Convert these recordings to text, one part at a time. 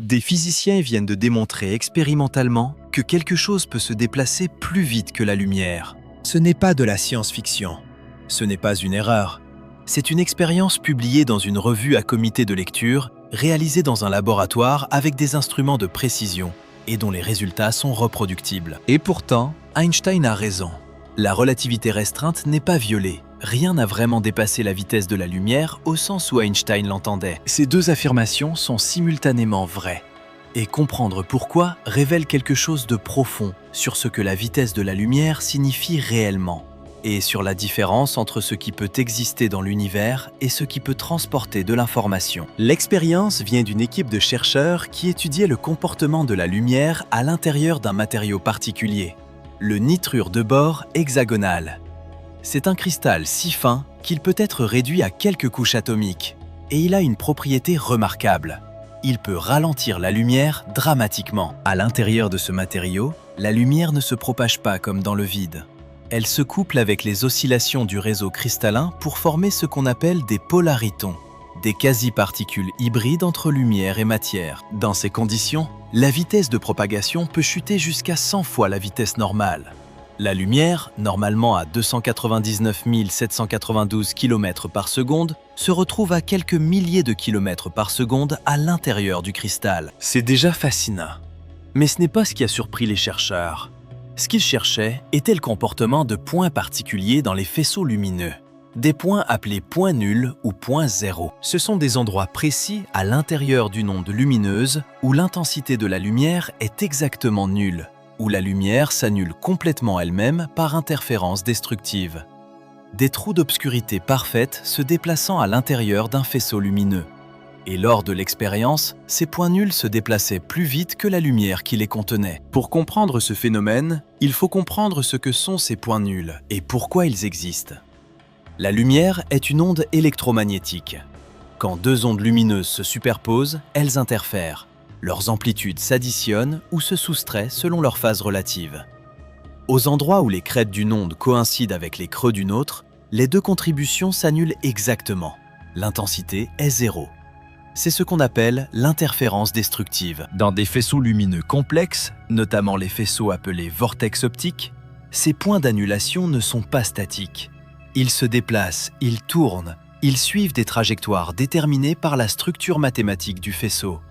Des physiciens viennent de démontrer expérimentalement que quelque chose peut se déplacer plus vite que la lumière. Ce n'est pas de la science-fiction. Ce n'est pas une erreur. C'est une expérience publiée dans une revue à comité de lecture, réalisée dans un laboratoire avec des instruments de précision et dont les résultats sont reproductibles. Et pourtant, Einstein a raison. La relativité restreinte n'est pas violée. Rien n'a vraiment dépassé la vitesse de la lumière au sens où Einstein l'entendait. Ces deux affirmations sont simultanément vraies. Et comprendre pourquoi révèle quelque chose de profond sur ce que la vitesse de la lumière signifie réellement, et sur la différence entre ce qui peut exister dans l'univers et ce qui peut transporter de l'information. L'expérience vient d'une équipe de chercheurs qui étudiait le comportement de la lumière à l'intérieur d'un matériau particulier, le nitrure de bore hexagonal. C'est un cristal si fin qu'il peut être réduit à quelques couches atomiques, et il a une propriété remarquable. Il peut ralentir la lumière dramatiquement. À l'intérieur de ce matériau, la lumière ne se propage pas comme dans le vide. Elle se couple avec les oscillations du réseau cristallin pour former ce qu'on appelle des polaritons, des quasi-particules hybrides entre lumière et matière. Dans ces conditions, la vitesse de propagation peut chuter jusqu'à 100 fois la vitesse normale. La lumière, normalement à 299 792 km par seconde, se retrouve à quelques milliers de kilomètres par seconde à l'intérieur du cristal. C'est déjà fascinant. Mais ce n'est pas ce qui a surpris les chercheurs. Ce qu'ils cherchaient était le comportement de points particuliers dans les faisceaux lumineux. Des points appelés points nuls ou points zéro. Ce sont des endroits précis à l'intérieur d'une onde lumineuse où l'intensité de la lumière est exactement nulle, où la lumière s'annule complètement elle-même par interférence destructive. Des trous d'obscurité parfaite se déplaçant à l'intérieur d'un faisceau lumineux. Et lors de l'expérience, ces points nuls se déplaçaient plus vite que la lumière qui les contenait. Pour comprendre ce phénomène, il faut comprendre ce que sont ces points nuls et pourquoi ils existent. La lumière est une onde électromagnétique. Quand deux ondes lumineuses se superposent, elles interfèrent. Leurs amplitudes s'additionnent ou se soustraient selon leur phase relative. Aux endroits où les crêtes d'une onde coïncident avec les creux d'une autre, les deux contributions s'annulent exactement. L'intensité est zéro. C'est ce qu'on appelle l'interférence destructive. Dans des faisceaux lumineux complexes, notamment les faisceaux appelés vortex optiques, ces points d'annulation ne sont pas statiques. Ils se déplacent, ils tournent, ils suivent des trajectoires déterminées par la structure mathématique du faisceau.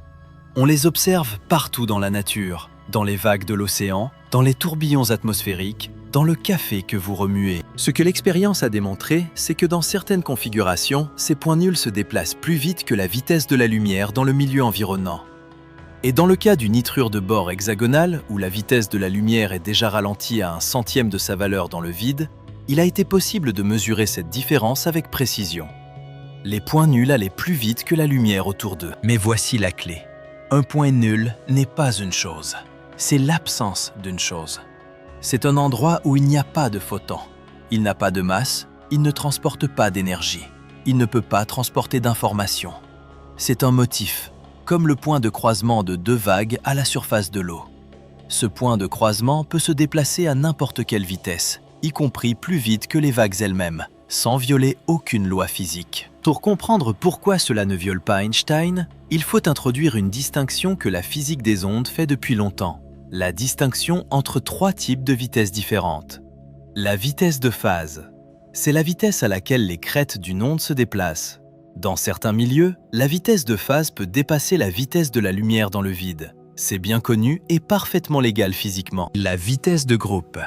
On les observe partout dans la nature, dans les vagues de l'océan, dans les tourbillons atmosphériques, dans le café que vous remuez. Ce que l'expérience a démontré, c'est que dans certaines configurations, ces points nuls se déplacent plus vite que la vitesse de la lumière dans le milieu environnant. Et dans le cas du nitrure de bore hexagonal, où la vitesse de la lumière est déjà ralentie à 1/100 de sa valeur dans le vide, il a été possible de mesurer cette différence avec précision. Les points nuls allaient plus vite que la lumière autour d'eux. Mais voici la clé. Un point nul n'est pas une chose. C'est l'absence d'une chose. C'est un endroit où il n'y a pas de photons. Il n'a pas de masse, il ne transporte pas d'énergie. Il ne peut pas transporter d'informations. C'est un motif, comme le point de croisement de deux vagues à la surface de l'eau. Ce point de croisement peut se déplacer à n'importe quelle vitesse, y compris plus vite que les vagues elles-mêmes, sans violer aucune loi physique. Pour comprendre pourquoi cela ne viole pas Einstein, il faut introduire une distinction que la physique des ondes fait depuis longtemps. La distinction entre trois types de vitesses différentes. La vitesse de phase, c'est la vitesse à laquelle les crêtes d'une onde se déplacent. Dans certains milieux, la vitesse de phase peut dépasser la vitesse de la lumière dans le vide. C'est bien connu et parfaitement légal physiquement. La vitesse de groupe,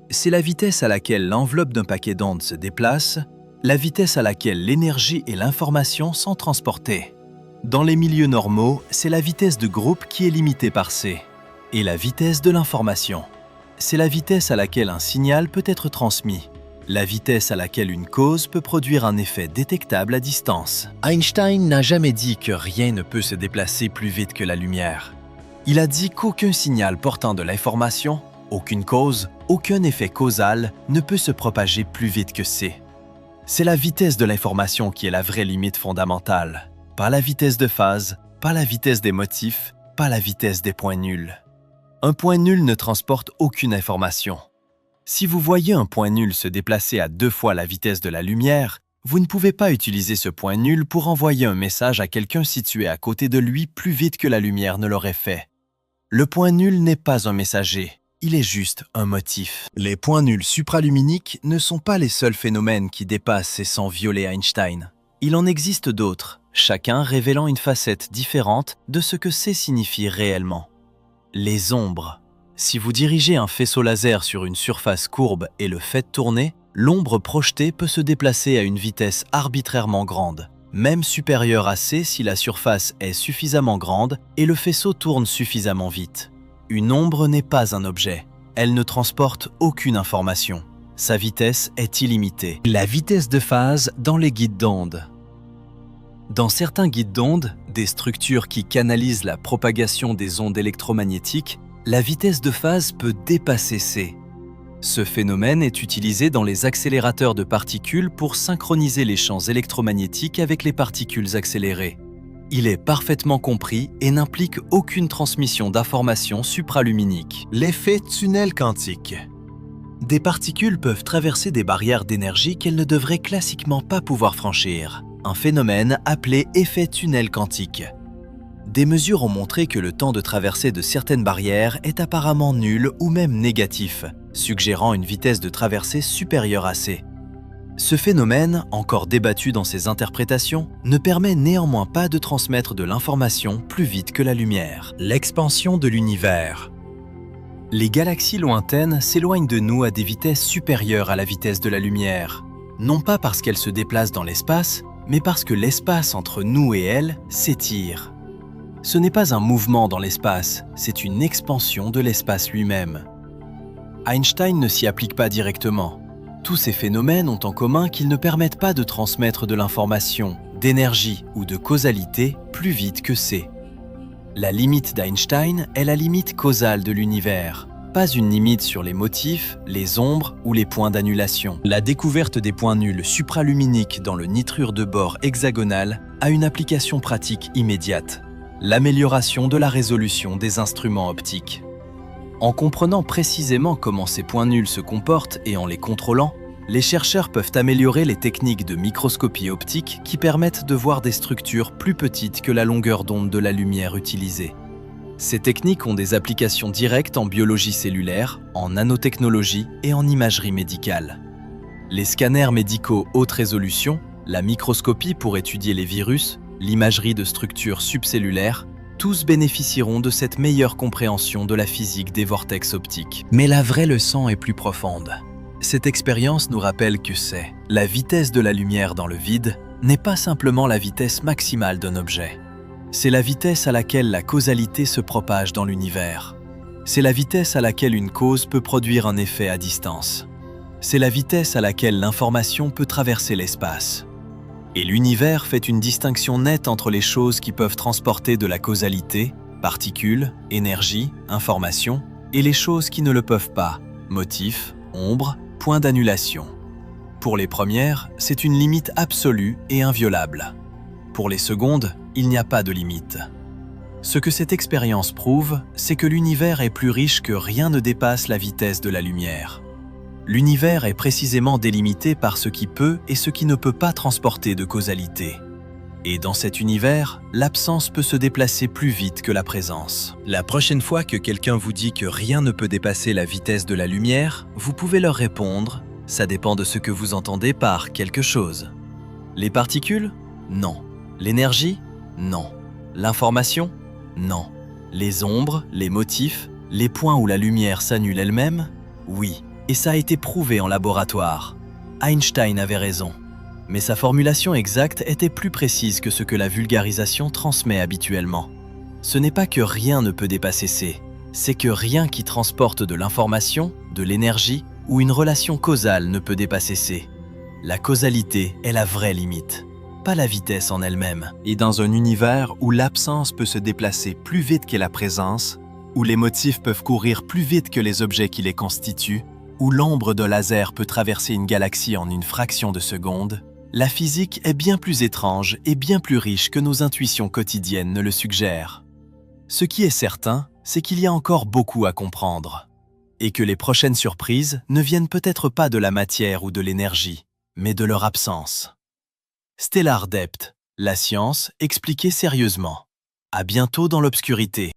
c'est la vitesse à laquelle l'enveloppe d'un paquet d'ondes se déplace, la vitesse à laquelle l'énergie et l'information sont transportées. Dans les milieux normaux, c'est la vitesse de groupe qui est limitée par c. Et la vitesse de l'information, c'est la vitesse à laquelle un signal peut être transmis, la vitesse à laquelle une cause peut produire un effet détectable à distance. Einstein n'a jamais dit que rien ne peut se déplacer plus vite que la lumière. Il a dit qu'aucun signal portant de l'information, aucune cause, aucun effet causal ne peut se propager plus vite que c. C'est la vitesse de l'information qui est la vraie limite fondamentale, pas la vitesse de phase, pas la vitesse des motifs, pas la vitesse des points nuls. Un point nul ne transporte aucune information. Si vous voyez un point nul se déplacer à 2 fois la vitesse de la lumière, Vous ne pouvez pas utiliser ce point nul pour envoyer un message à quelqu'un situé à côté de lui plus vite que la lumière ne l'aurait fait. Le point nul n'est pas un messager, il est juste un motif. Les points nuls supraluminiques ne sont pas les seuls phénomènes qui dépassent ces 100 violets Einstein. Il en existe d'autres, chacun révélant une facette différente de ce que c'est signifie réellement. Les ombres. Si vous dirigez un faisceau laser sur une surface courbe et le faites tourner, l'ombre projetée peut se déplacer à une vitesse arbitrairement grande, même supérieure à c si la surface est suffisamment grande et le faisceau tourne suffisamment vite. Une ombre n'est pas un objet, elle ne transporte aucune information. Sa vitesse est illimitée. La vitesse de phase dans les guides d'ondes. Dans certains guides d'ondes, des structures qui canalisent la propagation des ondes électromagnétiques, la vitesse de phase peut dépasser c. Ce phénomène est utilisé dans les accélérateurs de particules pour synchroniser les champs électromagnétiques avec les particules accélérées. Il est parfaitement compris et n'implique aucune transmission d'informations supraluminiques. L'effet tunnel quantique. Des particules peuvent traverser des barrières d'énergie qu'elles ne devraient classiquement pas pouvoir franchir. Un phénomène appelé effet tunnel quantique. Des mesures ont montré que le temps de traversée de certaines barrières est apparemment nul ou même négatif, suggérant une vitesse de traversée supérieure à c. Ce phénomène, encore débattu dans ses interprétations, ne permet néanmoins pas de transmettre de l'information plus vite que la lumière. L'expansion de l'univers. Les galaxies lointaines s'éloignent de nous à des vitesses supérieures à la vitesse de la lumière, non pas parce qu'elles se déplacent dans l'espace, mais parce que l'espace entre nous et elles s'étire. Ce n'est pas un mouvement dans l'espace, c'est une expansion de l'espace lui-même. Einstein ne s'y applique pas directement. Tous ces phénomènes ont en commun qu'ils ne permettent pas de transmettre de l'information, d'énergie ou de causalité plus vite que c. La limite d'Einstein est la limite causale de l'univers, pas une limite sur les motifs, les ombres ou les points d'annulation. La découverte des points nuls supraluminiques dans le nitrure de bore hexagonal a une application pratique immédiate. L'amélioration de la résolution des instruments optiques. En comprenant précisément comment ces points nuls se comportent et en les contrôlant, les chercheurs peuvent améliorer les techniques de microscopie optique qui permettent de voir des structures plus petites que la longueur d'onde de la lumière utilisée. Ces techniques ont des applications directes en biologie cellulaire, en nanotechnologie et en imagerie médicale. Les scanners médicaux haute résolution, la microscopie pour étudier les virus, l'imagerie de structures subcellulaires, tous bénéficieront de cette meilleure compréhension de la physique des vortex optiques. Mais la vraie leçon est plus profonde. Cette expérience nous rappelle que la vitesse de la lumière dans le vide n'est pas simplement la vitesse maximale d'un objet. C'est la vitesse à laquelle la causalité se propage dans l'univers. C'est la vitesse à laquelle une cause peut produire un effet à distance. C'est la vitesse à laquelle l'information peut traverser l'espace. Et l'univers fait une distinction nette entre les choses qui peuvent transporter de la causalité, particules, énergie, information, et les choses qui ne le peuvent pas, motifs, ombres, points d'annulation. Pour les premières, c'est une limite absolue et inviolable. Pour les secondes, il n'y a pas de limite. Ce que cette expérience prouve, c'est que l'univers est plus riche que rien ne dépasse la vitesse de la lumière. L'univers est précisément délimité par ce qui peut et ce qui ne peut pas transporter de causalité. Et dans cet univers, l'absence peut se déplacer plus vite que la présence. La prochaine fois que quelqu'un vous dit que rien ne peut dépasser la vitesse de la lumière, vous pouvez leur répondre « ça dépend de ce que vous entendez par quelque chose ». Les particules ? Non. L'énergie ? Non. L'information ? Non. Les ombres, les motifs, les points où la lumière s'annule elle-même ? Oui. Et ça a été prouvé en laboratoire. Einstein avait raison. Mais sa formulation exacte était plus précise que ce que la vulgarisation transmet habituellement. Ce n'est pas que rien ne peut dépasser c, c'est que rien qui transporte de l'information, de l'énergie ou une relation causale ne peut dépasser c. La causalité est la vraie limite, pas la vitesse en elle-même. Et dans un univers où l'absence peut se déplacer plus vite que la présence, où les motifs peuvent courir plus vite que les objets qui les constituent, où l'ombre de laser peut traverser une galaxie en une fraction de seconde, la physique est bien plus étrange et bien plus riche que nos intuitions quotidiennes ne le suggèrent. Ce qui est certain, c'est qu'il y a encore beaucoup à comprendre, et que les prochaines surprises ne viennent peut-être pas de la matière ou de l'énergie, mais de leur absence. Stellar Depth, la science expliquée sérieusement. À bientôt dans l'obscurité.